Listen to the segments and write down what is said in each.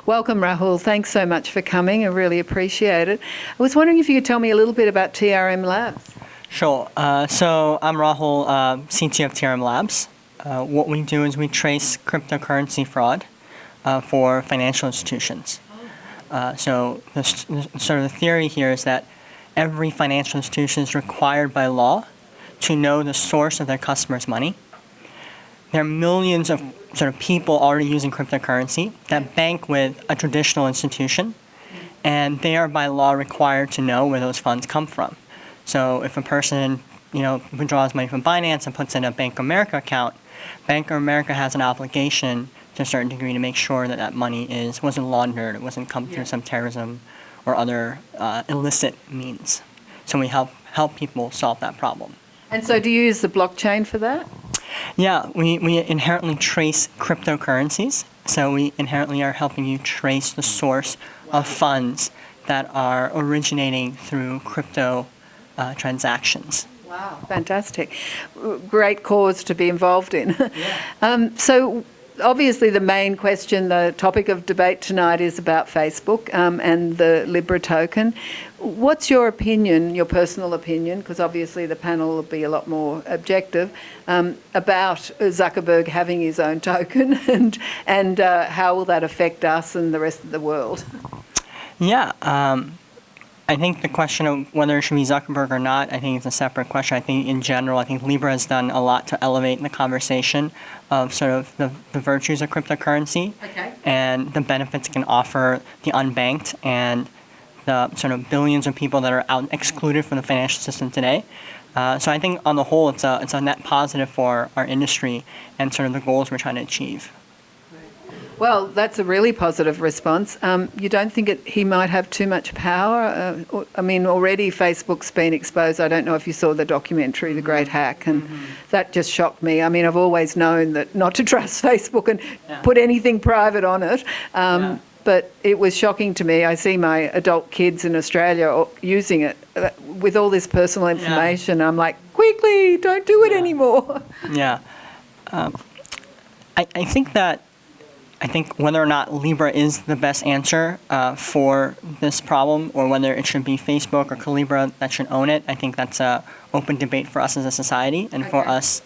Welcome, Rahul. Thanks so much for coming. I really appreciate it. I was wondering if you could tell me a little bit about TRM Labs. Sure. So I'm Rahul, CTO of TRM Labs. What we do is we trace cryptocurrency fraud for financial institutions. So the theory here is that every financial institution is required by law to know the source of their customers' money. There are millions of people already using cryptocurrency that bank with a traditional institution, and they are by law required to know where those funds come from. So if a person, withdraws money from Binance and puts it in a Bank of America account, Bank of America has an obligation to a certain degree to make sure that that money wasn't laundered, it wasn't come through some terrorism or other illicit means. So we help people solve that problem. And so do you use the blockchain for that? Yeah, we inherently trace cryptocurrencies. So we inherently are helping you trace the source of funds that are originating through crypto transactions. Wow, fantastic. Great cause to be involved in. Yeah. So obviously the main question, the topic of debate tonight is about Facebook and the Libre token. What's your opinion, your personal opinion, because obviously the panel will be a lot more objective, about Zuckerberg having his own token and how will that affect us and the rest of the world? Yeah. I think the question of whether it should be Zuckerberg or not, I think it's a separate question. I think in general, I think Libre has done a lot to elevate the conversation of sort of the virtues of cryptocurrency and the benefits it can offer the unbanked and the sort of billions of people that are out excluded from the financial system today. So I think on the whole, it's a net positive for our industry and sort of the goals we're trying to achieve. Well, that's a really positive response. You don't think he might have too much power? I mean, already Facebook's been exposed. I don't know if you saw the documentary, The Great Hack, and that just shocked me. I mean, I've always known that not to trust Facebook and put anything private on it. But it was shocking to me. I see my adult kids in Australia using it with all this personal information. I'm like, quickly, don't do it anymore. Yeah. I think whether or not Libre is the best answer for this problem, or whether it should be Facebook or Calibra that should own it, I think that's an open debate for us as a society and for us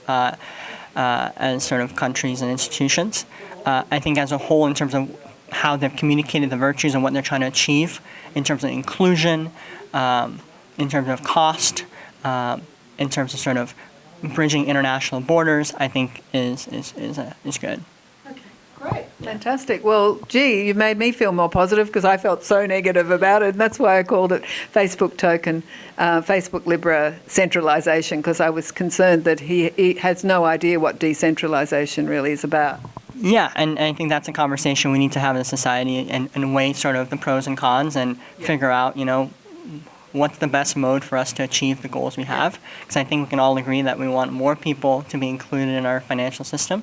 as sort of countries and institutions. I think as a whole, in terms of how they've communicated the virtues and what they're trying to achieve, in terms of inclusion, in terms of cost, in terms of sort of bridging international borders, I think is good. Great, fantastic. Well, gee, you made me feel more positive because I felt so negative about it, and that's why I called it Facebook token, Facebook Libre centralisation, because I was concerned that he has no idea what decentralisation really is about. Yeah, and I think that's a conversation we need to have as a society and weigh sort of the pros and cons and figure out, what's the best mode for us to achieve the goals we have. Because I think we can all agree that we want more people to be included in our financial system.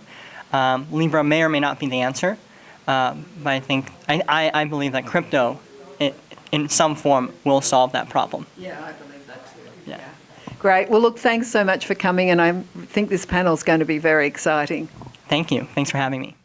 Libre may or may not be the answer, but I think I believe that crypto, in some form, will solve that problem. Yeah, I believe that too. Yeah. Great. Well, look, thanks so much for coming, and I think this panel is going to be very exciting. Thank you. Thanks for having me.